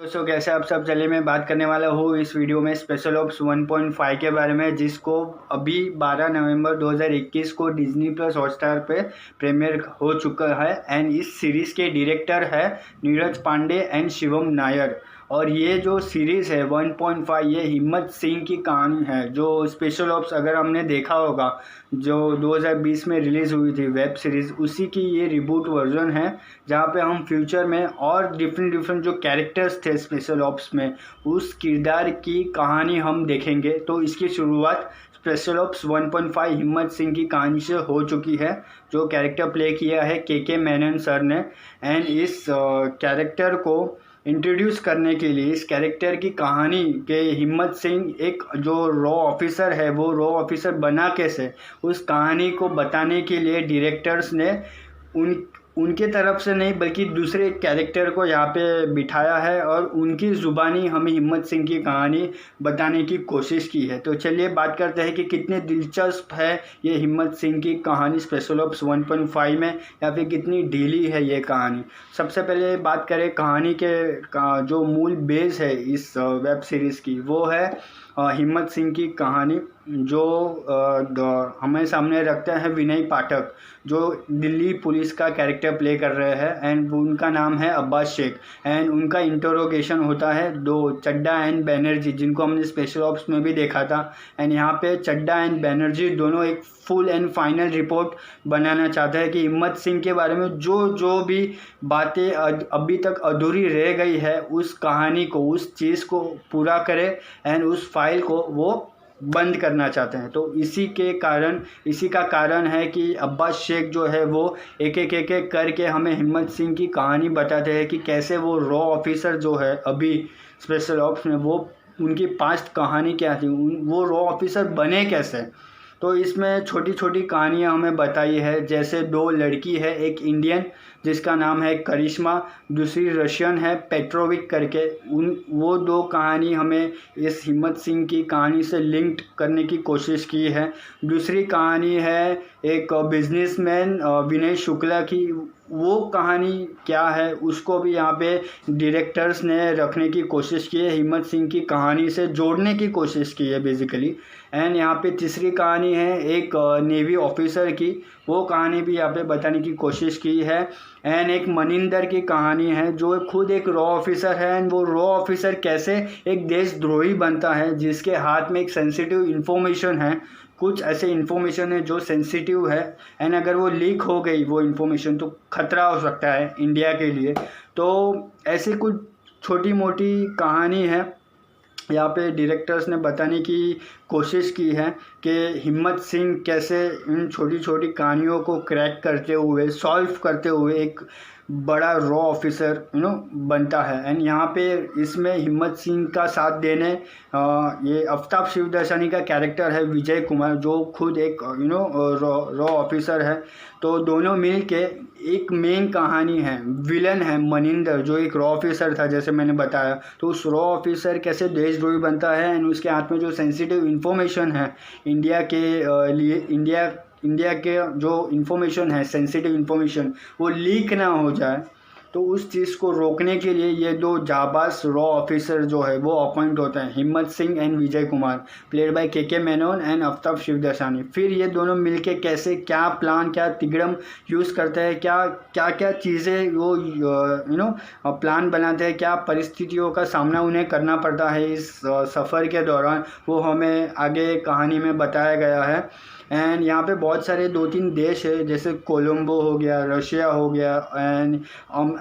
दोस्तों कैसे आप सब। चलिए मैं बात करने वाला हूँ इस वीडियो में स्पेशल ऑप्स 1.5 के बारे में, जिसको अभी 12 नवंबर 2021 को डिज्नी प्लस हॉटस्टार पे प्रीमियर हो चुका है। एंड इस सीरीज़ के डायरेक्टर है नीरज पांडे एंड शिवम नायर। और ये जो सीरीज़ है 1.5 ये हिम्मत सिंह की कहानी है। जो स्पेशल ऑप्स अगर हमने देखा होगा जो 2020 में रिलीज़ हुई थी वेब सीरीज़, उसी की ये रिबूट वर्जन है, जहाँ पे हम फ्यूचर में और डिफरेंट जो कैरेक्टर्स थे स्पेशल ऑप्स में उस किरदार की कहानी हम देखेंगे। तो इसकी शुरुआत स्पेशल ऑप्स 1.5 हिम्मत सिंह की कहानी से हो चुकी है, जो कैरेक्टर प्ले किया है के मेनन सर ने। एंड इस कैरेक्टर को इंट्रोड्यूस करने के लिए, इस कैरेक्टर की कहानी के हिम्मत सिंह एक जो रॉ ऑफिसर है वो रॉ ऑफिसर बना कैसे, उस कहानी को बताने के लिए डायरेक्टर्स ने उनके तरफ से नहीं बल्कि दूसरे कैरेक्टर को यहाँ पे बिठाया है और उनकी ज़ुबानी हमें हिम्मत सिंह की कहानी बताने की कोशिश की है। तो चलिए बात करते हैं कि कितने दिलचस्प है ये हिम्मत सिंह की कहानी स्पेशल ऑप्स 1.5 में, या फिर कितनी ढीली है ये कहानी। सबसे पहले बात करें कहानी के जो मूल बेस है इस वेब सीरीज़ की, वो है हिम्मत सिंह की कहानी, जो हमें सामने रखते हैं विनय पाठक, जो दिल्ली पुलिस का कैरेक्टर प्ले कर रहे हैं। एंड उनका नाम है अब्बास शेख। एंड उनका इंटरोगेशन होता है दो चड्डा एंड बैनर्जी, जिनको हमने स्पेशल ऑप्स में भी देखा था। एंड यहाँ पे चड्डा एंड बैनर्जी दोनों एक फुल एंड फाइनल रिपोर्ट बनाना चाहते हैं कि हिम्मत सिंह के बारे में जो भी बातें अभी तक अधूरी रह गई है उस कहानी को, उस चीज़ को पूरा करे एंड उस फाइल को वो बंद करना चाहते हैं। तो इसी का कारण है कि अब्बास शेख जो है वो एक करके हमें हिम्मत सिंह की कहानी बताते हैं कि कैसे वो रॉ ऑफिसर जो है अभी स्पेशल ऑप्स में, वो उनकी पास्ट कहानी क्या थी, वो रॉ ऑफिसर बने कैसे। तो इसमें छोटी छोटी कहानियाँ हमें बताई है, जैसे दो लड़की है, एक इंडियन जिसका नाम है करिश्मा, दूसरी रशियन है पेट्रोविक करके। वो दो कहानी हमें इस हिम्मत सिंह की कहानी से लिंक्ड करने की कोशिश की है। दूसरी कहानी है एक बिजनेसमैन विनय शुक्ला की, वो कहानी क्या है उसको भी यहाँ पे डायरेक्टर्स ने रखने की कोशिश की है, हिम्मत सिंह की कहानी से जोड़ने की कोशिश की है बेसिकली। एंड यहाँ पे तीसरी कहानी है एक नेवी ऑफिसर की, वो कहानी भी यहाँ पे बताने की कोशिश की है। एंड एक मनिंदर की कहानी है जो खुद एक रॉ ऑफिसर है, एंड वो रॉ ऑफिसर कैसे एक देशद्रोही बनता है, जिसके हाथ में एक सेंसिटिव इन्फॉर्मेशन है, कुछ ऐसे इन्फॉर्मेशन है जो सेंसिटिव है। एंड अगर वो लीक हो गई वो इन्फॉर्मेशन तो खतरा हो सकता है इंडिया के लिए। तो ऐसी कुछ छोटी मोटी कहानी है यहाँ पे डायरेक्टर्स ने बताने की कोशिश की है कि हिम्मत सिंह कैसे इन छोटी छोटी कहानियों को क्रैक करते हुए, सॉल्व करते हुए एक बड़ा रॉ ऑफिसर बनता है। एंड यहाँ पे इसमें हिम्मत सिंह का साथ देने ये आफ्ताब शिवदर्शनी का कैरेक्टर है विजय कुमार, जो खुद एक रॉ ऑफिसर है। तो दोनों मिल के एक मेन कहानी है, विलन है मनिंदर जो एक रॉ ऑफिसर था जैसे मैंने बताया। तो उस रॉ ऑफिसर कैसे देशद्रोही बनता है एंड उसके हाथ में जो सेंसिटिव इन्फॉर्मेशन है इंडिया के लिए, इंडिया के जो इन्फॉर्मेशन है सेंसिटिव इन्फॉर्मेशन वो लीक ना हो जाए, तो उस चीज़ को रोकने के लिए ये दो जाबाज रॉ ऑफिसर जो है वो अपॉइंट होते हैं, हिम्मत Singh and Vijay Kumar, played by के मेनन एंड आफ्ताब शिवदर्शनी। फिर ये दोनों मिलके कैसे क्या प्लान, क्या तिगड़म यूज़ करते हैं, क्या चीज़ें वो प्लान बनाते हैं, क्या परिस्थितियों का सामना उन्हें करना पड़ता है इस सफ़र के दौरान, वो हमें आगे कहानी में बताया गया है। एंड यहाँ पे बहुत सारे 2-3 देश है, जैसे कोलंबो हो गया, रशिया हो गया एंड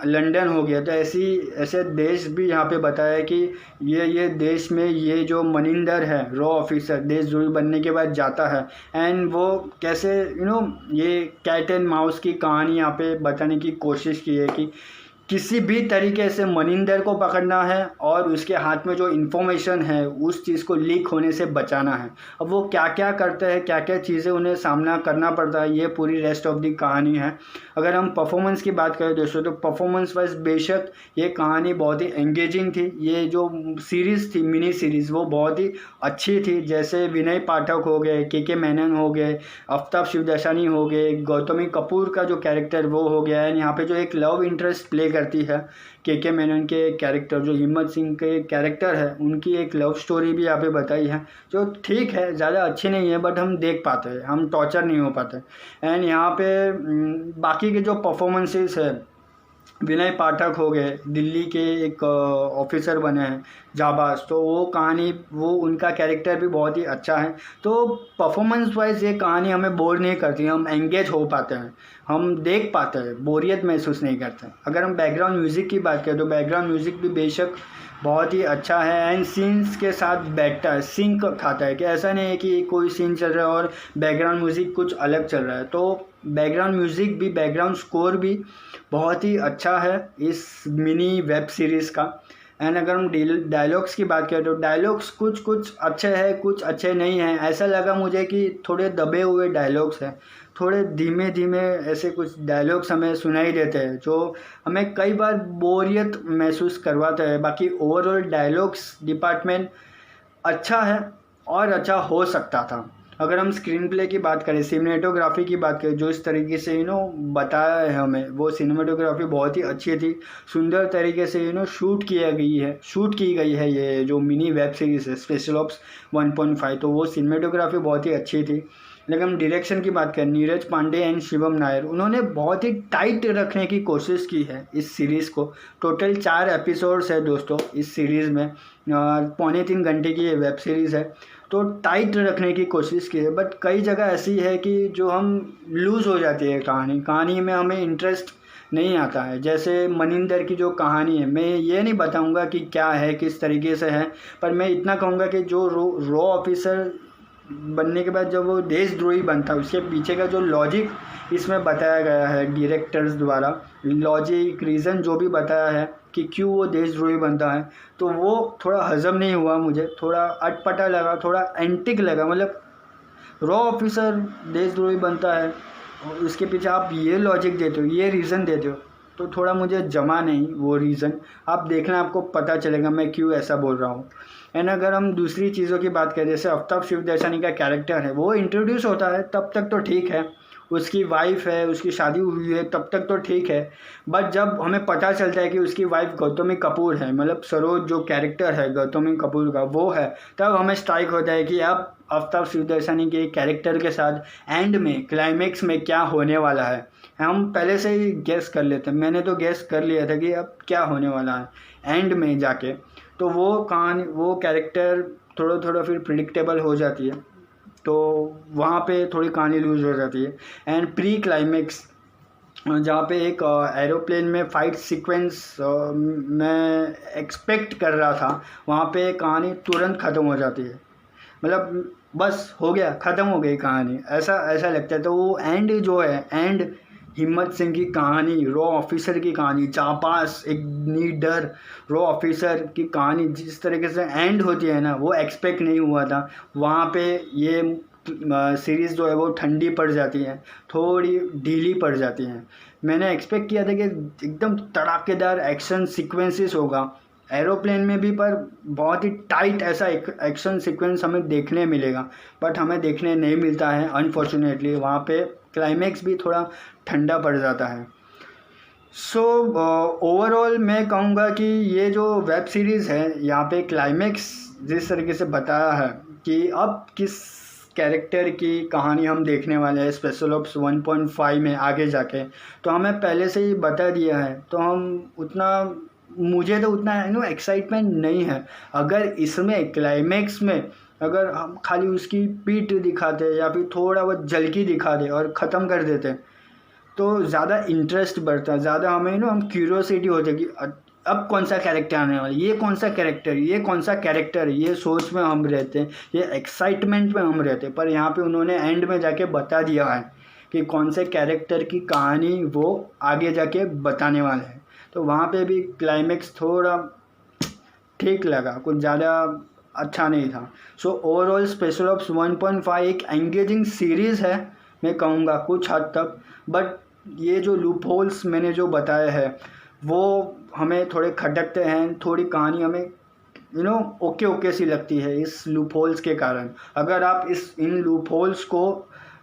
लंदन हो गया। तो ऐसे देश भी यहाँ पे बताया कि ये देश में ये जो मनिंदर है रॉ ऑफिसर देशद्रोही बनने के बाद जाता है, एंड वो कैसे ये कैट एंड माउस की कहानी यहाँ पे बताने की कोशिश की है कि किसी भी तरीके से मनिंदर को पकड़ना है और उसके हाथ में जो इन्फॉर्मेशन है उस चीज़ को लीक होने से बचाना है। अब वो क्या क्या करते हैं, क्या क्या चीज़ें उन्हें सामना करना पड़ता है, ये पूरी रेस्ट ऑफ दी कहानी है। अगर हम परफॉर्मेंस की बात करें दोस्तों, तो परफॉर्मेंस वाइज बेशक ये कहानी बहुत ही एंगेजिंग थी। ये जो सीरीज़ थी मिनी सीरीज़ वो बहुत ही अच्छी थी। जैसे विनय पाठक हो गए, के मेनन हो गए, आफ्ताब शिवदर्शनी हो गए, गौतमी कपूर का जो कैरेक्टर वो हो गया है, यहाँ पे जो एक लव इंटरेस्ट प्ले करती है। के मेनन के कैरेक्टर, जो हिम्मत सिंह के कैरेक्टर है, उनकी एक लव स्टोरी भी यहाँ पे बताई है, जो ठीक है, ज़्यादा अच्छी नहीं है, बट हम देख पाते हैं, हम टॉर्चर नहीं हो पाते। एंड यहाँ पे बाकी के जो परफॉर्मेंसेस है, विनय पाठक हो गए, दिल्ली के एक ऑफिसर बने हैं जाबाज, तो वो कहानी, वो उनका कैरेक्टर भी बहुत ही अच्छा है। तो परफॉर्मेंस वाइज ये कहानी हमें बोर नहीं करती, हम एंगेज हो पाते हैं, हम देख पाते हैं, बोरियत महसूस नहीं करते। अगर हम बैकग्राउंड म्यूज़िक की बात करें तो बैकग्राउंड म्यूज़िक भी बेशक बहुत ही अच्छा है एंड सीन्स के साथ बैठता है, सिंक खाता है, कि ऐसा नहीं है कि कोई सीन चल रहा है और बैकग्राउंड म्यूज़िक कुछ अलग चल रहा है। तो बैकग्राउंड म्यूज़िक भी, बैकग्राउंड स्कोर भी बहुत ही अच्छा है इस मिनी वेब सीरीज़ का। एंड अगर हम डायलॉग्स की बात करें तो डायलॉग्स कुछ कुछ अच्छे हैं, कुछ अच्छे नहीं हैं। ऐसा लगा मुझे कि थोड़े दबे हुए डायलॉग्स हैं, थोड़े धीमे धीमे ऐसे कुछ डायलॉग्स हमें सुनाई देते हैं जो हमें कई बार बोरियत महसूस करवाते हैं। बाकी ओवरऑल डायलॉग्स डिपार्टमेंट अच्छा है और अच्छा हो सकता था। अगर हम स्क्रीन प्ले की बात करें, सिनेमेटोग्राफी की बात करें, जो इस तरीके से बताया है हमें, वो सिनेमेटोग्राफी बहुत ही अच्छी थी, सुंदर तरीके से शूट की गई है ये जो मिनी वेब सीरीज़ है स्पेशल ऑप्स 1.5, तो वो सिनेमेटोग्राफी बहुत ही अच्छी थी। लेकिन हम डायरेक्शन की बात करें, नीरज पांडे एंड शिवम नायर, उन्होंने बहुत ही टाइट रखने की कोशिश की है इस सीरीज़ को। टोटल 4 एपिसोड्स है दोस्तों इस सीरीज़ में, 3.25 घंटे की ये वेब सीरीज़ है, तो टाइट रखने की कोशिश की है। बट कई जगह ऐसी है कि जो हम लूज़ हो जाती है कहानी में हमें इंटरेस्ट नहीं आता है। जैसे मनिंदर की जो कहानी है, मैं ये नहीं बताऊंगा कि क्या है, किस तरीके से है, पर मैं इतना कहूँगा कि जो रॉ ऑफिसर बनने के बाद जब वो देशद्रोही बनता है, उसके पीछे का जो लॉजिक इसमें बताया गया है डायरेक्टर्स द्वारा, लॉजिक रीज़न जो भी बताया है कि क्यों वो देशद्रोही बनता है, तो वो थोड़ा हज़म नहीं हुआ मुझे, थोड़ा अटपटा लगा, थोड़ा एंटिक लगा। मतलब रॉ ऑफिसर देशद्रोही बनता है और उसके पीछे आप ये लॉजिक देते हो, ये रीज़न देते हो, तो थोड़ा मुझे जमा नहीं वो रीज़न। आप देखना, आपको पता चलेगा मैं क्यों ऐसा बोल रहा हूँ। एंड अगर हम दूसरी चीज़ों की बात करें, जैसे आफ्ताब शिवदर्शनी का कैरेक्टर है, वो इंट्रोड्यूस होता है तब तक तो ठीक है, उसकी वाइफ है, उसकी शादी हुई है, तब तक तो ठीक है। बट जब हमें पता चलता है कि उसकी वाइफ गौतमी कपूर है, मतलब सरोज जो कैरेक्टर है गौतमी कपूर का वो है, तब हमें स्ट्राइक होता है कि अब आफ्ताब शिवदर्शनी के कैरेक्टर के साथ एंड में, क्लाइमेक्स में क्या होने वाला है। हम पहले से ही गेस कर लेते हैं, मैंने तो गेस कर लिया था कि अब क्या होने वाला है एंड में जाके। तो वो कहानी, वो कैरेक्टर थोड़ा फिर प्रिडिक्टेबल हो जाती है, तो वहाँ पे थोड़ी कहानी लूज हो जाती है। एंड प्री क्लाइमेक्स जहाँ पे एक एरोप्लेन में फ़ाइट सीक्वेंस मैं एक्सपेक्ट कर रहा था, वहाँ पे कहानी तुरंत ख़त्म हो जाती है। मतलब बस हो गया, ख़त्म हो गई कहानी, ऐसा लगता है। तो वो एंड जो है, एंड हिम्मत सिंह की कहानी, रॉ ऑफिसर की कहानी, जांबाज एक नीडर रॉ ऑफिसर की कहानी, जिस तरीके से एंड होती है ना, वो एक्सपेक्ट नहीं हुआ था। वहाँ पे ये सीरीज़ जो है वो ठंडी पड़ जाती है, थोड़ी ढीली पड़ जाती है। मैंने एक्सपेक्ट किया था कि एकदम तड़ाकेदार एक्शन सीक्वेंसेस होगा एरोप्लेन में भी, पर बहुत ही टाइट ऐसा एक्शन सीक्वेंस हमें देखने मिलेगा, बट हमें देखने नहीं मिलता है अनफॉर्चुनेटली। वहाँ पे क्लाइमेक्स भी थोड़ा ठंडा पड़ जाता है। सो ओवरऑल मैं कहूँगा कि ये जो वेब सीरीज़ है, यहाँ पे क्लाइमेक्स जिस तरीके से बताया है कि अब किस कैरेक्टर की कहानी हम देखने वाले हैं स्पेशल ऑप्स 1.5 में आगे जाके, तो हमें पहले से ही बता दिया है, तो हम उतना, मुझे तो उतना एक्साइटमेंट नहीं है। अगर इसमें क्लाइमेक्स में अगर हम खाली उसकी पीठ दिखाते या फिर थोड़ा बहुत झलकी दिखा दे और ख़त्म कर देते, तो ज़्यादा इंटरेस्ट बढ़ता, ज़्यादा हमें हम क्यूरियोसिटी होती कि अब कौन सा कैरेक्टर आने वाला, ये कौन सा कैरेक्टर, ये सोच में हम रहते हैं, ये एक्साइटमेंट में हम रहते हैं। पर यहाँ पे उन्होंने एंड में जाके बता दिया है कि कौन से कैरेक्टर की कहानी वो आगे जाके बताने वाले हैं, तो वहाँ पे भी क्लाइमेक्स थोड़ा ठीक लगा, कुछ ज़्यादा अच्छा नहीं था। सो ओवरऑल स्पेशल ऑप्स 1.5 एक एंगेजिंग सीरीज़ है मैं कहूँगा कुछ हद तक, बट ये जो लूप होल्स मैंने जो बताए हैं वो हमें थोड़े खटकते हैं, थोड़ी कहानी हमें ओके सी लगती है इस लूप होल्स के कारण। अगर आप इन लूप होल्स को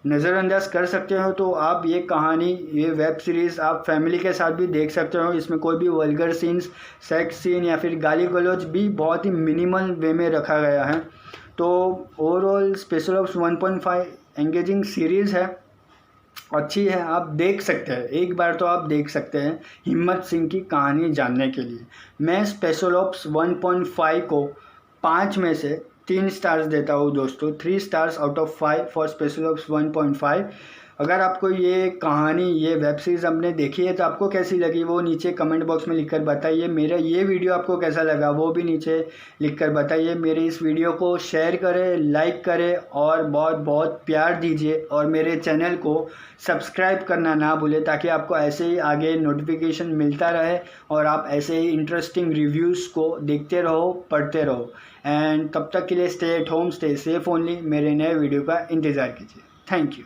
नज़रअंदाज कर सकते हो तो आप ये कहानी, ये वेब सीरीज़ आप फैमिली के साथ भी देख सकते हो। इसमें कोई भी वल्गर सीन्स, सेक्स सीन या फिर गाली गलौज भी बहुत ही मिनिमल वे में रखा गया है। तो overall special ops 1.5 engaging series है, अच्छी है, आप देख सकते हैं, एक बार तो आप देख सकते हैं हिम्मत सिंह की कहानी जानने के लिए। मैं स्पेशल ऑप्स 1.5 को 5 में से 3 स्टार्स देता हूँ दोस्तों, 3 stars out of 5 for special ops 1.5। अगर आपको ये कहानी, ये वेब सीरीज़ आपने देखी है तो आपको कैसी लगी वो नीचे कमेंट बॉक्स में लिखकर बताइए। मेरा ये वीडियो आपको कैसा लगा वो भी नीचे लिखकर बताइए। मेरे इस वीडियो को शेयर करें, लाइक करें और बहुत बहुत प्यार दीजिए, और मेरे चैनल को सब्सक्राइब करना ना भूलें ताकि आपको ऐसे ही आगे नोटिफिकेशन मिलता रहे और आप ऐसे ही इंटरेस्टिंग रिव्यूज़ को देखते रहो, पढ़ते रहो। एंड तब तक के लिए stay at home, stay safe only. मेरे नए वीडियो का इंतज़ार कीजिए। Thank you.